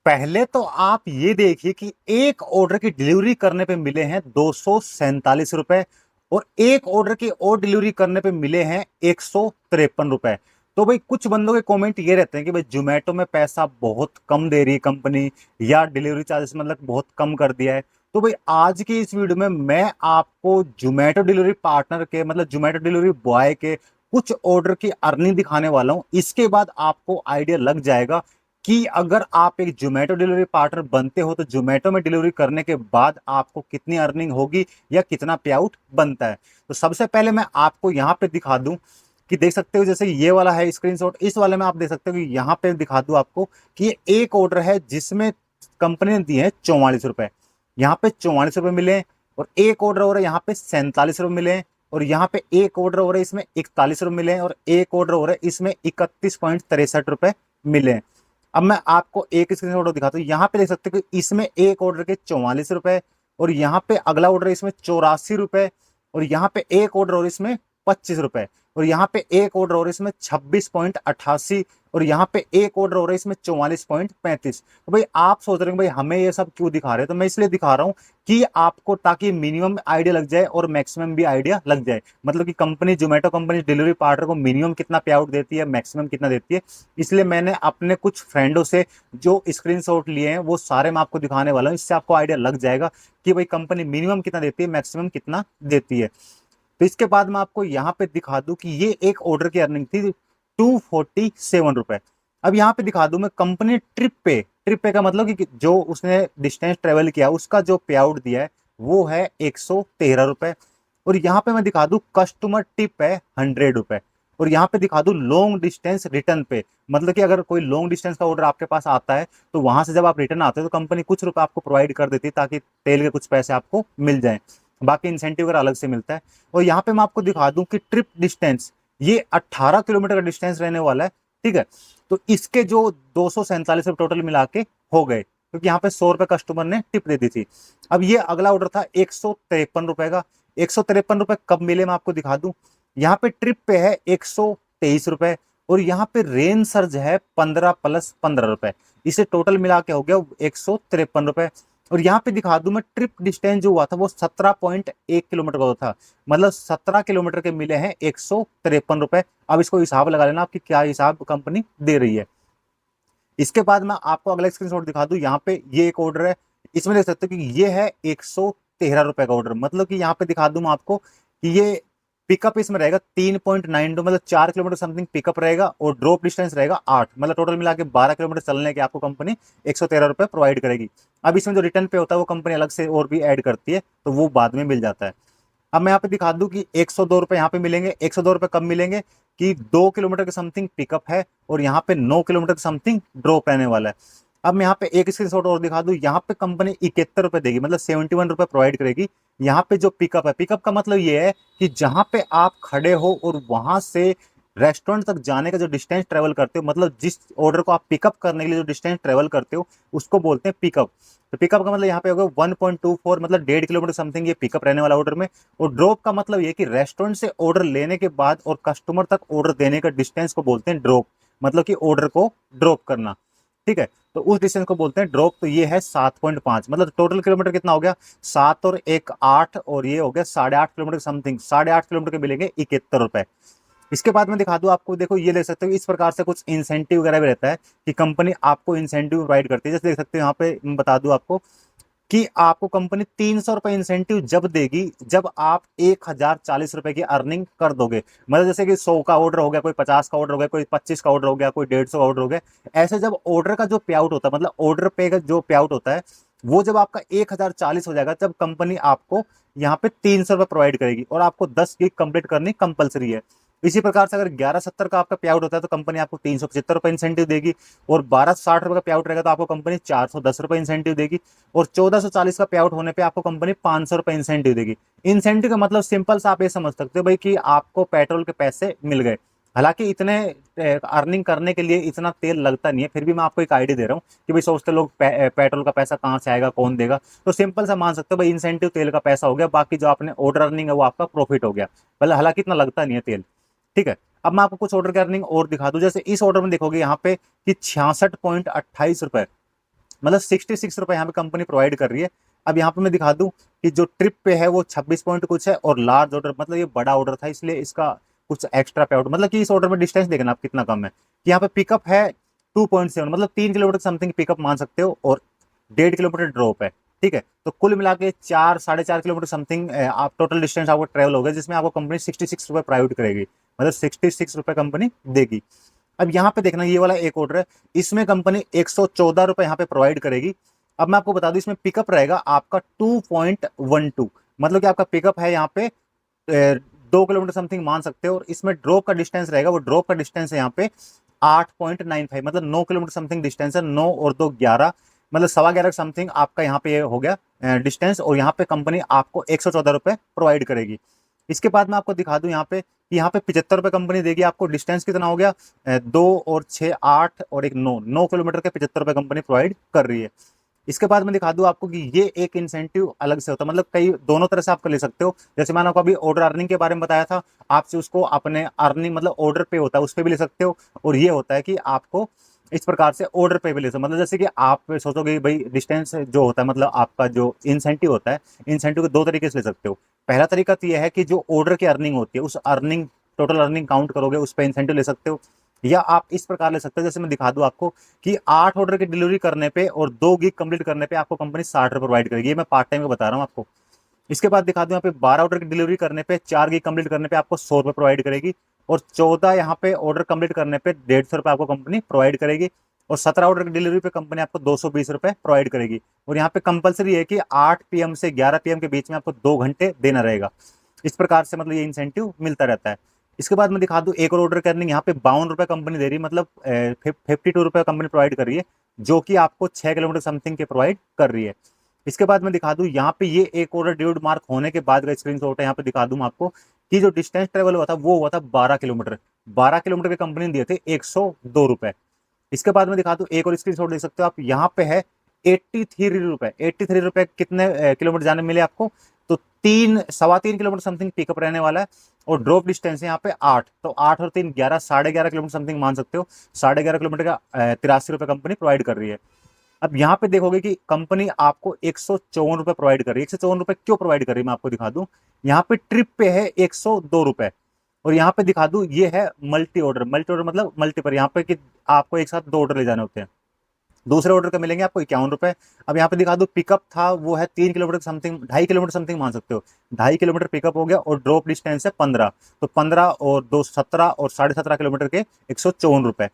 पहले तो आप ये देखिए कि एक ऑर्डर की डिलीवरी करने पे मिले हैं 247 रुपए, और एक ऑर्डर की और डिलीवरी करने पे मिले हैं 153 रुपए। तो भाई कुछ बंदों के कमेंट ये रहते हैं कि भाई जोमेटो में पैसा बहुत कम दे रही है कंपनी, या डिलीवरी चार्जेस मतलब बहुत कम कर दिया है। तो भाई आज की इस वीडियो में मैं आपको जोमेटो डिलीवरी पार्टनर के मतलब जोमेटो डिलीवरी बॉय के कुछ ऑर्डर की अर्निंग दिखाने वाला हूं। इसके बाद आपको आइडिया लग जाएगा कि अगर आप एक जोमेटो डिलीवरी पार्टनर बनते हो तो जोमेटो में डिलीवरी करने के बाद आपको कितनी अर्निंग होगी या कितना पे आउट बनता है। तो सबसे पहले मैं आपको यहाँ पे दिखा दूं कि देख सकते हो, जैसे ये वाला है स्क्रीनशॉट, इस वाले में आप देख सकते हो कि यहाँ पे दिखा दूं आपको कि ये एक ऑर्डर है जिसमें कंपनी ने दिए हैं 44 रुपए। यहाँ पे 44 रुपए मिले, और एक ऑर्डर हो रहा है यहाँ पे 47 रुपए मिले, और यहाँ पे एक ऑर्डर हो रहा है इसमें 41 रुपए मिले, और एक ऑर्डर हो रहा है इसमें 31.63 रुपए मिले। अब मैं आपको एक स्क्रीनशॉट दिखाता हूँ। यहाँ पे देख सकते हो कि इसमें एक ऑर्डर के 44 रुपए, और यहाँ पे अगला ऑर्डर इसमें 84 रुपए, और यहाँ पे एक ऑर्डर और इसमें 25 रुपए, और यहाँ पे एक ऑर्डर और इसमें 26.88, और यहाँ पे एक ऑर्डर हो रहा है इसमें 44.35। तो भाई आप सोच रहे हैं भाई हमें ये सब क्यों दिखा रहे हैं, तो मैं इसलिए दिखा रहा हूँ कि आपको ताकि मिनिमम आइडिया लग जाए और मैक्सिमम भी आइडिया लग जाए। मतलब कि company Zomato company delivery partner को मिनिमम कितना पे आउट देती है, मैक्सिमम कितना देती है। इसलिए मैंने अपने कुछ फ्रेंडों से जो स्क्रीनशॉट लिए हैं वो सारे मैं आपको दिखाने वाला हूँ। इससे आपको आइडिया लग जाएगा कि भाई कंपनी मिनिमम कितना देती है, मैक्सिमम कितना देती है। तो इसके बाद मैं आपको यहाँ पे दिखा दूं कि ये एक ऑर्डर की अर्निंग थी 247 रुपए। अब यहाँ पे दिखा दूं मैं कंपनी ट्रिप पे का मतलब कि जो उसने डिस्टेंस ट्रेवल किया उसका जो पे आउट दिया है वो है 113 रुपए। और यहाँ पे मैं दिखा दूं कस्टमर टिप है 100 रुपए। और यहाँ पे दिखा दूं लॉन्ग डिस्टेंस रिटर्न पे, मतलब कि अगर कोई लॉन्ग डिस्टेंस का ऑर्डर आपके पास आता है तो वहां से जब आप रिटर्न आते हो तो कंपनी कुछ रुपए आपको प्रोवाइड कर देती है ताकि तेल के कुछ पैसे आपको मिल जाए। बाकी इंसेंटिव वगैरह अलग से मिलता है। और यहाँ पे मैं आपको दिखा दूं कि ट्रिप डिस्टेंस ये 18 किलोमीटर का डिस्टेंस रहने वाला है। ठीक है, तो इसके जो 247 टोटल मिला के हो गए, क्योंकि यहाँ पे 100 रुपए कस्टमर ने टिप दे दी थी। अब ये अगला ऑर्डर था 153 रुपए का। 153 रुपए कब मिले मैं आपको दिखा दूं। यहाँ पे ट्रिप पे है 123 रुपए, और यहाँ पे रेन सर्ज है 15 + 15 रुपए। इसे टोटल मिला के हो गया 153 रुपए। और यहाँ पे दिखा दूं मैं ट्रिप डिस्टेंस जो हुआ था वो 17.1 किलोमीटर का था, मतलब 17 किलोमीटर के मिले हैं 153 रुपए। अब इसको हिसाब लगा लेना आपकी क्या हिसाब कंपनी दे रही है। इसके बाद मैं आपको अगला स्क्रीनशॉट दिखा दूं। यहाँ पे ये एक ऑर्डर है, इसमें देख सकते हो कि ये है 113 रुपए का ऑर्डर। मतलब कि यहाँ पे दिखा दूं मैं आपको कि ये पिकअप इसमें रहेगा 3.92, मतलब 4 किलोमीटर समथिंग पिकअप रहेगा, और ड्रॉप डिस्टेंस रहेगा 8, मतलब टोटल मिला के 12 किलोमीटर चलने के आपको कंपनी 113 रुपए प्रोवाइड करेगी। अब इसमें जो रिटर्न पे होता है वो कंपनी अलग से और भी ऐड करती है, तो वो बाद में मिल जाता है। अब मैं यहाँ पे दिखा दूं कि 102 रुपए यहाँ पे मिलेंगे। 102 रुपए कब मिलेंगे कि 2 किलोमीटर के समथिंग पिकअप है, और यहाँ पे 9 किलोमीटर के समथिंग ड्रॉप रहने वाला है। अब मैं यहाँ पे एक स्क्रीनशॉट और दिखा दूं। यहाँ पे कंपनी 71 रुपए देगी, मतलब 71 रुपए प्रोवाइड करेगी। यहाँ पे जो पिकअप है, पिकअप का मतलब ये है कि जहां पे आप खड़े हो और वहां से रेस्टोरेंट तक जाने का जो डिस्टेंस ट्रेवल करते हो, मतलब जिस ऑर्डर को आप पिकअप करने के लिए जो डिस्टेंस ट्रेवल करते हो उसको बोलते हैं पिकअप। तो पिकअप का मतलब यहाँ पे होगा 1.24, मतलब 1.5 किलोमीटर समथिंग ये पिकअप रहने वाला ऑर्डर में। और ड्रॉप का मतलब ये कि रेस्टोरेंट से ऑर्डर लेने के बाद और कस्टमर तक ऑर्डर देने का डिस्टेंस को बोलते हैं ड्रॉप, मतलब कि ऑर्डर को ड्रॉप करना। ठीक है, तो उस डिस्टेंस को बोलते हैं ड्रॉप। तो ये है 7.5, मतलब टोटल किलोमीटर कितना हो गया 7 और 1 8, और ये हो गया 8.5 किलोमीटर समथिंग। 8.5 किलोमीटर के मिलेंगे 71 रुपए। इसके बाद में दिखा दूं आपको, देखो ये देख सकते हो इस प्रकार से कुछ इंसेंटिव वगैरह भी रहता है कि कंपनी आपको इंसेंटिव प्रोवाइड करती है। जैसे देख सकते हो यहाँ पे मैं बता दूं आपको कि आपको कंपनी 300 रुपए इंसेंटिव जब देगी जब आप 1040 रुपए की अर्निंग कर दोगे। मतलब जैसे कि 100 का ऑर्डर हो गया, कोई 50 का ऑर्डर हो गया, कोई 25 का ऑर्डर हो गया, कोई 150 का ऑर्डर हो गया। ऐसे जब ऑर्डर का जो पे आउट होता है, मतलब ऑर्डर पे का जो पे आउट होता है वो जब आपका 1040 हो जाएगा, तब कंपनी आपको यहाँ पे 300 रुपए प्रोवाइड करेगी, और आपको 10 गिग कंप्लीट करनी कंपलसरी है। इसी प्रकार से अगर 1170 का आपका पे आउट होता है तो कंपनी आपको 375 रुपए इंसेंटिव देगी, और 1260 रुपए का पे आउट रहेगा तो आपको कंपनी 410 रुपए इंसेंटिव देगी, और 1440 का पे आउट होने पे आपको कंपनी 500 रुपए इंसेंटिव देगी। इंसेंटिव का मतलब सिंपल सा आप ये समझ सकते हो भाई कि आपको पेट्रोल के पैसे मिल गए। हालांकि इतने अर्निंग करने के लिए इतना तेल लगता नहीं है, फिर भी मैं आपको एक आइडिया दे रहा हूँ कि भाई सोचते लोग पेट्रोल का पैसा कहाँ से आएगा, कौन देगा। तो सिंपल सा मान सकते हो भाई इंसेंटिव तेल का पैसा हो गया, बाकी जो आपने ऑर्डर अर्निंग है वो आपका प्रॉफिट हो गया। भले हालांकि इतना लगता नहीं है तेल। ठीक है, अब मैं आपको कुछ ऑर्डर की अर्निंग और दिखा दूं। जैसे इस ऑर्डर में देखोगे यहाँ पे कि 66.28 रुपए मतलब 66 रुपए यहाँ पे कंपनी प्रोवाइड कर रही है। अब यहाँ पे मैं दिखा दूं कि जो ट्रिप पे है वो 26 पॉइंट कुछ है, और लार्ज ऑर्डर मतलब ये बड़ा ऑर्डर था इसलिए इसका कुछ एक्स्ट्रा पे आउट, मतलब कि इस ऑर्डर में डिस्टेंस देखना आप कितना कम है कि यहाँ पे पिकअप है 2.7, मतलब 3 किलोमीटर समथिंग पिकअप मान सकते हो, और 1.5 किलोमीटर ड्रॉप है। ठीक है, तो कुल मिला के 4-4.5 किलोमीटर समथिंग आप टोटल डिस्टेंस आपको ट्रेवल होगा, जिसमें आपको कंपनी 66 रुपए प्राइवेट करेगी, मतलब 66 रुपए कंपनी देगी। अब यहाँ पे देखना, ये वाला एक ऑर्डर है, इसमें कंपनी 114 रुपए यहाँ पे प्रोवाइड करेगी। अब मैं आपको बता दूं इसमें पिकअप रहेगा आपका 2.12, मतलब कि आपका पिकअप है यहाँ पे 2 किलोमीटर समथिंग मान सकते हो, और इसमें ड्रॉप का डिस्टेंस रहेगा, वो ड्रॉप का डिस्टेंस है यहाँ पे 8.95, मतलब 9 किलोमीटर समथिंग डिस्टेंस है। 9 और 2 11, मतलब 11.25 समथिंग आपका यहाँ पे ये हो गया डिस्टेंस, और यहाँ पे कंपनी आपको 114 रुपए प्रोवाइड करेगी। इसके बाद मैं आपको दिखा दूं यहाँ पे कि यहाँ पे 75 रुपए कंपनी देगी आपको। डिस्टेंस कितना हो गया, 2 और 6 8 और एक 9 किलोमीटर के 75 रुपए कंपनी प्रोवाइड कर रही है। इसके बाद मैं दिखा दूं आपको कि ये एक इंसेंटिव अलग से होता है, मतलब कई दोनों तरह से आप कर ले सकते हो। जैसे मैंने आपको अभी ऑर्डर अर्निंग के बारे में बताया था, आपसे उसको अपने अर्निंग मतलब ऑर्डर पे होता है उस पर भी ले सकते हो, और ये होता है कि आपको इस प्रकार से ऑर्डर पे भी ले सकते हो। मतलब जैसे कि आप सोचोगे भाई डिस्टेंस जो होता है, मतलब आपका जो इंसेंटिव होता है, इंसेंटिव को दो तरीके से ले सकते हो। पहला तरीका तो यह है कि जो ऑर्डर की अर्निंग होती है, उस अर्निंग टोटल अर्निंग काउंट करोगे, उस पर इंसेंटिव ले सकते हो। या आप इस प्रकार ले सकते हो, जैसे मैं दिखा दूं आपको कि 8 ऑर्डर की डिलीवरी करने पे और 2 गीग कंप्लीट करने पे आपको कंपनी 60 रुपए प्रोवाइड करेगी। ये मैं पार्ट टाइम में बता रहा हूँ आपको। इसके बाद दिखा दूं यहाँ पे 12 ऑर्डर की डिलीवरी करने पे, 4 गीग कंप्लीट करने पे आपको 100 रुपए प्रोवाइड करेगी, और 14 यहाँ पे ऑर्डर कंप्लीट करने पे 150 रुपए आपको कंपनी प्रोवाइड करेगी, और 17 ऑर्डर की डिलीवरी पे कंपनी आपको 220 रुपए प्रोवाइड करेगी। और यहाँ पे कंपलसरी है कि 8 पीएम से 11 पीएम के बीच में आपको 2 घंटे देना रहेगा। इस प्रकार से मतलब ये इंसेंटिव मिलता रहता है। इसके बाद मैं दिखा दूं एक और ऑर्डर की अर्निंग, यहाँ पे 52 रुपए कंपनी दे रही है, मतलब 52 रुपए कंपनी प्रोवाइड कर रही है, जो कि आपको 6 किलोमीटर समथिंग के प्रोवाइड कर रही है। इसके बाद मैं दिखा दूं यहाँ पे ये एक ऑर्डर ड्यूड मार्क होने के बाद का स्क्रीनशॉट है, यहाँ पे दिखा दूं आपको कि जो डिस्टेंस ट्रेवल हुआ था वो हुआ था 12 किलोमीटर। 12 किलोमीटर के कंपनी ने दिए थे 102 रुपए। इसके बाद में दिखा दूं एक और स्क्रीनशॉट देख सकते हो आप, यहाँ पे है 83 रुपए। 83 रुपए कितने किलोमीटर जाने मिले आपको, तो 3-3.25 किलोमीटर समथिंग पिकअप रहने वाला है, और ड्रॉप डिस्टेंस है यहाँ पे 8, तो 8 और 3 11, 11.5 किलोमीटर समथिंग मान सकते हो। 11.5 किलोमीटर का 83 रुपए कंपनी प्रोवाइड कर रही है। अब यहाँ पे देखोगे कि कंपनी आपको 154 रुपए प्रोवाइड कर रही है। 154 रुपए क्यों प्रोवाइड कर रही है मैं आपको दिखा दूं। यहाँ पे ट्रिप पे है 102 रुपए, और यहाँ पे दिखा दूं ये है मल्टी ऑर्डर। मल्टी ऑर्डर मतलब मल्टीपल, यहाँ पे कि आपको एक साथ 2 ऑर्डर ले जाने होते हैं। दूसरे ऑर्डर का मिलेंगे आपको 51 रुपए। अब यहाँ पे दिखा दो पिकअप था वो है 3 किलोमीटर समथिंग, 2.5 किलोमीटर समथिंग मान सकते हो। 2.5 किलोमीटर पिकअप हो गया, और ड्रॉप डिस्टेंस है 15, तो 15 और 2 17 और 17.5 किलोमीटर के 154 रुपए।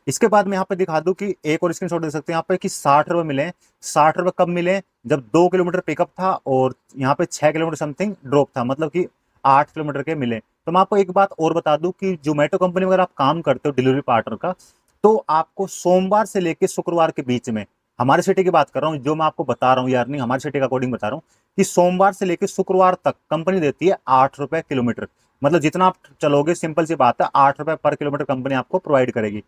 इसके बाद मैं यहाँ पे दिखा दूं कि एक और स्क्रीनशॉट दे सकते हैं यहाँ पे कि 60 रुपए मिले। 60 रुपए कब मिले, जब 2 किलोमीटर पिकअप था और यहाँ पे 6 किलोमीटर समथिंग ड्रॉप था, मतलब कि 8 किलोमीटर के मिले। तो मैं आपको एक बात और बता दूं कि जोमेटो कंपनी में अगर आप काम करते हो डिलीवरी पार्टनर का, तो आपको सोमवार से लेकर शुक्रवार के बीच में, हमारे सिटी की बात कर रहा हूँ, जो मैं आपको बता रहा हूँ यार नहीं, हमारे सिटी के अकॉर्डिंग बता रहा हूँ कि सोमवार से लेकर शुक्रवार तक कंपनी देती है 8 रुपए किलोमीटर। मतलब जितना आप चलोगे, सिंपल सी बात है, 8 रुपए पर किलोमीटर कंपनी आपको प्रोवाइड करेगी।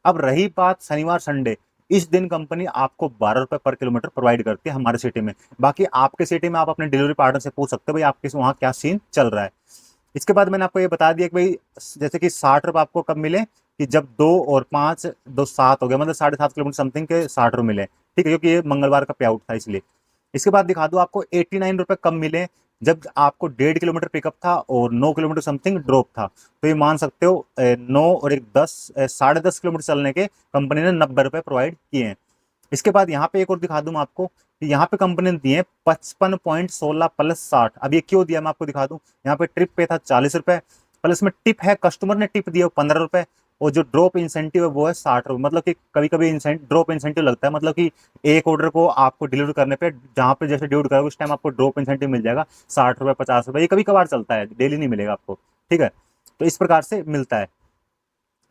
अब रही बात शनिवार संडे, इस दिन कंपनी आपको 12 रुपए पर किलोमीटर प्रोवाइड करती है हमारे सिटी में। बाकी आपके सिटी में आप अपने डिलीवरी पार्टनर से पूछ सकते हो भाई आपके वहां क्या सीन चल रहा है। इसके बाद मैंने आपको ये बता दिया कि भाई जैसे कि 60 रुपए आपको कब मिले, कि जब 2 और 5 2 7 हो गया, मतलब 7.5 किलोमीटर समथिंग के 60 रुपए मिले। ठीक है, क्योंकि ये मंगलवार का पे आउट था इसलिए। इसके बाद दिखा दूं आपको 89 रुपए कब मिले, जब आपको 1.5 किलोमीटर पिकअप था और 9 किलोमीटर समथिंग ड्रॉप था। तो ये मान सकते हो 9 और एक 10 10.5 किलोमीटर चलने के कंपनी ने 90 रुपए प्रोवाइड किए हैं। इसके बाद यहाँ पे एक और दिखा दूं मैं आपको कि यहाँ पे कंपनी ने दिए 55.16 प्लस 60। अब ये क्यों दिया मैं आपको दिखा दूं। यहाँ पे ट्रिप पे था 40 रुपए, प्लस में टिप है, कस्टमर ने टिप दिया 15 रुपए, और जो ड्रॉप इंसेंटिव है वो है 60 रुपए। मतलब कि कभी कभी ड्रॉप इंसेंटिव लगता है, मतलब कि एक ऑर्डर को आपको डिलीवर करने पे जहाँ पे जैसे डिलीवर करोगे उस टाइम आपको ड्रॉप इंसेंटिव मिल जाएगा 60 रुपए 50 रुपए। ये कभी कभार चलता है, डेली नहीं मिलेगा आपको। ठीक है, तो इस प्रकार से मिलता है।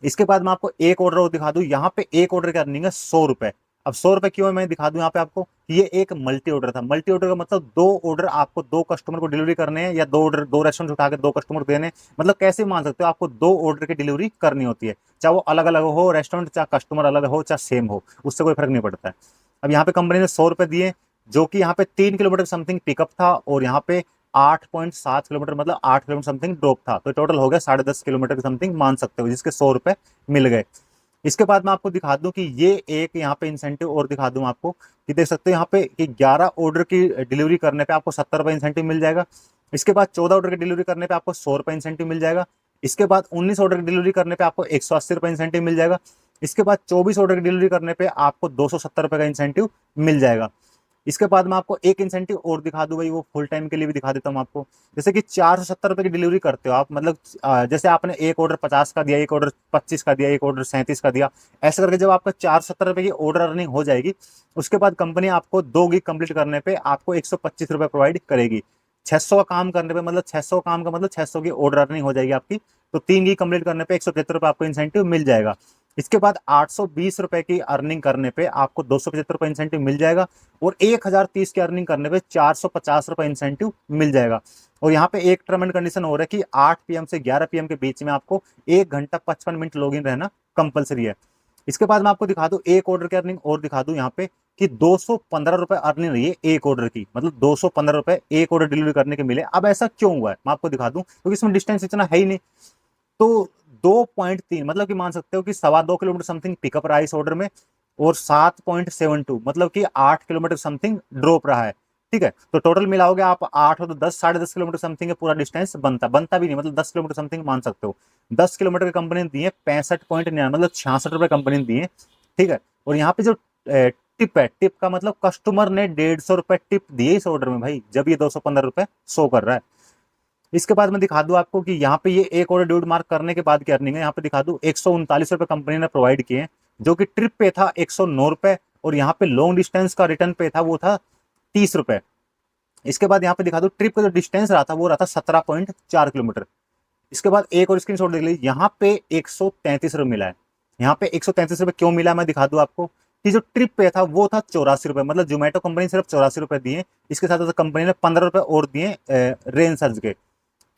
इसके बाद मैं आपको एक ऑर्डर और दिखा दूं, यहाँ पे एक ऑर्डर की अर्निंग है 100 रुपए। अब 100 रुपए क्यों है मैं दिखा दूं यहाँ पे आपको कि ये एक मल्टी ऑर्डर था। मल्टी ऑर्डर का मतलब 2 ऑर्डर आपको 2 कस्टमर को डिलीवरी करने हैं, या 2 ऑर्डर 2 रेस्टोरेंट उठा के 2 कस्टमर को देने। मतलब कैसे मान सकते हो, आपको 2 ऑर्डर की डिलीवरी करनी होती है, चाहे वो अलग अलग हो रेस्टोरेंट, चाहे कस्टमर अलग हो चाहे सेम हो, उससे कोई फर्क नहीं पड़ता है। अब यहाँ पे कंपनी ने 100 रुपए दिए, जो कि यहाँ पे 3 किलोमीटर समथिंग पिकअप था, और यहाँ पे 8.7 किलोमीटर मतलब 8 किलोमीटर समथिंग ड्रॉप था। तो टोटल हो गया 10.5 किलोमीटर समथिंग मान सकते हो, जिसके 100 रुपए मिल गए। इसके बाद मैं आपको दिखा दूं कि ये एक यहाँ पे इंसेंटिव और दिखा दूं आपको कि देख सकते हो यहाँ पे कि 11 ऑर्डर की डिलीवरी करने पे आपको 70 रुपये इंसेंटिव मिल जाएगा। इसके बाद 14 ऑर्डर की डिलीवरी करने पे आपको 100 रुपये इंसेंटिव मिल जाएगा। इसके बाद 19 ऑर्डर की डिलीवरी करने पे आपको 180 रुपये इंसेंटिव मिल जाएगा। इसके बाद 24 ऑर्डर की डिलीवरी करने पे आपको 270 रुपये का इंसेंटिव मिल जाएगा। इसके बाद मैं आपको एक इंसेंटिव और दिखा दूं भाई, वो फुल टाइम के लिए भी दिखा देता हूं आपको। जैसे कि 470 रुपये की डिलीवरी करते हो आप, मतलब जैसे आपने एक ऑर्डर 50 का दिया, एक ऑर्डर 25 का दिया, एक ऑर्डर 37 का दिया, ऐसे करके जब आपका 470 रुपये की ऑर्डर अर्निंग हो जाएगी, उसके बाद कंपनी आपको 2 गिग कंप्लीट करने पे आपको 125 रुपये प्रोवाइड करेगी। 600 का काम करने पे, मतलब 600 काम का मतलब 600 की ऑर्डर अर्निंग हो जाएगी आपकी, तो 3 गिग कंप्लीट करने पे 175 रुपये आपको इंसेंटिव मिल जाएगा। इसके बाद 820 रुपये की अर्निंग करने पे आपको 275 रुपये इंसेंटिव मिल जाएगा। और 1030 की अर्निंग करने पे 450 रुपये इंसेंटिव मिल जाएगा। और यहाँ पे एक टर्म एंड कंडीशन हो रहा है कि 8 PM से 11 PM के बीच में आपको 1 घंटा 55 मिनट लॉगिन रहना कंपलसरी है। इसके बाद मैं आपको दिखा दूं एक ऑर्डर की अर्निंग और दिखा दूं यहाँ पे कि 215 रुपये अर्निंग रही है एक ऑर्डर की, मतलब 215 रुपये एक ऑर्डर डिलीवरी करने के मिले। अब ऐसा क्यों हुआ है मैं आपको दिखा दूं, क्योंकि इसमें डिस्टेंस इतना है ही नहीं। तो 2.3 मतलब कि मान सकते हो कि 2.25 किलोमीटर समथिंग पिकअप रहा है इस ऑर्डर में, और 7.72 मतलब कि 8 किलोमीटर समथिंग ड्रॉप रहा है। ठीक है, तो टोटल मिलाओगे आप 8 और 10, 10.5 किलोमीटर समथिंग पूरा डिस्टेंस बनता भी नहीं, मतलब 10 किलोमीटर समथिंग मान सकते हो। 10 किलोमीटर की कंपनी ने दिए 65.9 मतलब 66 रुपये कंपनी ने दिए। ठीक है, और यहाँ पे जो टिप है, टिप का मतलब कस्टमर ने 150 रुपये टिप दिए इस ऑर्डर में भाई, जब ये 215 रुपये शो कर रहा है। इसके बाद मैं दिखा दूं आपको कि यहाँ पे ये एक और ड्यूड मार्क करने के बाद क्या अर्निंग है, यहाँ पे दिखा दूं 139 रुपये कंपनी ने प्रोवाइड किए हैं, जो कि ट्रिप पे था 109 रुपये, और यहाँ पे लॉन्ग डिस्टेंस का रिटर्न पे था वो था 30 रुपये। इसके बाद यहाँ पे दिखा दूं ट्रिप का जो डिस्टेंस रहा था वो रहा था 17.4 किलोमीटर। इसके बाद एक और स्क्रीनशॉट देख लीजिए, यहाँ पे 133 रुपये मिला है। यहाँ पे 133 रुपये क्यों मिला मैं दिखा दूं आपको कि जो ट्रिप पे था वो था 84 रुपये, मतलब जोमेटो कंपनी सिर्फ 84 रुपये दिए। इसके साथ साथ कंपनी ने 15 रुपये और दिए रेन सर्ज के।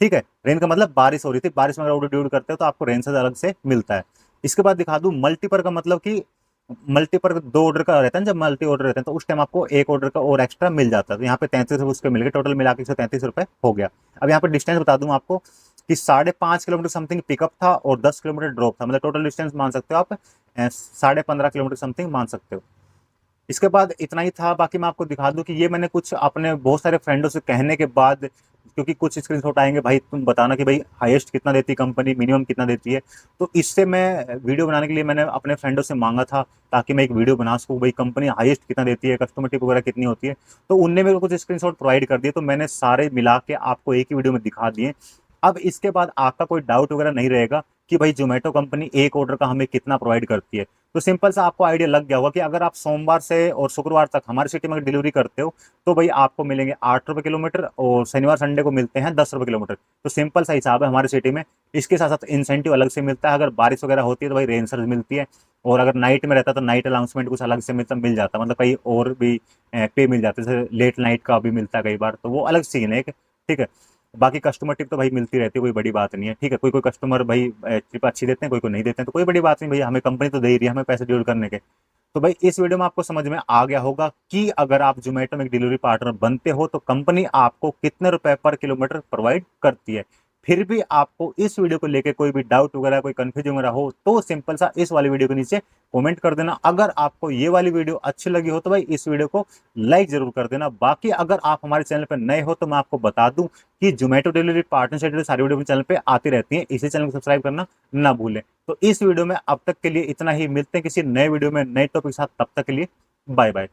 ठीक है, रेन का मतलब बारिश हो रही थी, बारिश में अगर ऑर्डर ड्यूड करते हो तो आपको रेन से अलग से मिलता है। इसके बाद दिखा दूं मल्टीपर का मतलब कि मल्टीपर 2 ऑर्डर का रहता है, जब मल्टी ऑर्डर रहते हैं तो उस टाइम आपको एक ऑर्डर का और एक्स्ट्रा मिल जाता है। तो यहाँ पे 33 उसके मिल गए, टोटल मिला के 133 रुपये हो गया। अब यहाँ पे डिस्टेंस बता दूं आपको कि 5.5 किलोमीटर समथिंग पिकअप था और 10 किलोमीटर ड्रॉप था, मतलब टोटल डिस्टेंस मान सकते हो आप 15.5 किलोमीटर समथिंग मान सकते हो। इसके बाद इतना ही था। बाकी मैं आपको दिखा दूं कि ये मैंने कुछ अपने बहुत सारे फ्रेंडों से कहने के बाद, क्योंकि कुछ स्क्रीनशॉट आएंगे भाई तुम बताना कि भाई हाईएस्ट कितना देती है कंपनी, मिनिमम कितना देती है, तो इससे मैं वीडियो बनाने के लिए मैंने अपने फ्रेंडों से मांगा था ताकि मैं एक वीडियो बना सकूँ भाई कंपनी हाईएस्ट कितना देती है, कस्टमर टिप वगैरह कितनी होती है। तो उनने मेरे को कुछ स्क्रीनशॉट प्रोवाइड कर दिए, तो मैंने सारे मिला के आपको एक ही वीडियो में दिखा दिए। अब इसके बाद आपका कोई डाउट वगैरह नहीं रहेगा कि भाई जोमेटो कंपनी एक ऑर्डर का हमें कितना प्रोवाइड करती है। तो सिंपल सा आपको आइडिया लग गया होगा कि अगर आप सोमवार से और शुक्रवार तक हमारी सिटी में डिलीवरी करते हो तो भाई आपको मिलेंगे 8 रुपये किलोमीटर, और शनिवार संडे को मिलते हैं 10 रुपये किलोमीटर। तो सिंपल सा हिसाब है हमारी सिटी में। इसके साथ साथ इंसेंटिव अलग से मिलता है, अगर बारिश वगैरह होती है तो भाई रेन सर्ज मिलती है, और अगर नाइट में रहता है तो नाइट अनाउंसमेंट कुछ अलग से मिल जाता है, मतलब कहीं और भी पे मिल जाते हैं, जैसे लेट नाइट का भी मिलता है कई बार, तो वो अलग सीन है। ठीक है, बाकी कस्टमर टिप तो भाई मिलती रहती है, कोई बड़ी बात नहीं है। ठीक है, कोई कोई कस्टमर भाई टिप अच्छी देते हैं, कोई कोई नहीं देते हैं, तो कोई बड़ी बात नहीं भैया, हमें कंपनी तो दे ही रही है हमें पैसे ड्यूल करने के। तो भाई इस वीडियो में आपको समझ में आ गया होगा कि अगर आप जोमेटो में एक डिलीवरी पार्टनर बनते हो तो कंपनी आपको कितने रुपए पर किलोमीटर प्रोवाइड करती है। फिर भी आपको इस वीडियो को लेकर कोई भी डाउट वगैरह, कोई कंफ्यूजन वगैरह हो तो सिंपल सा इस वाली वीडियो के नीचे कमेंट कर देना। अगर आपको ये वाली वीडियो अच्छी लगी हो तो भाई इस वीडियो को लाइक जरूर कर देना। बाकी अगर आप हमारे चैनल पर नए हो तो मैं आपको बता दूं कि जोमेटो डिलीवरी पार्टनर से सारी वीडियो चैनल पे आती रहती है, इसी चैनल को सब्सक्राइब करना ना भूलें। तो इस वीडियो में अब तक के लिए इतना ही, मिलते हैं किसी नए वीडियो में नए टॉपिक के साथ, तब तक के लिए बाय बाय।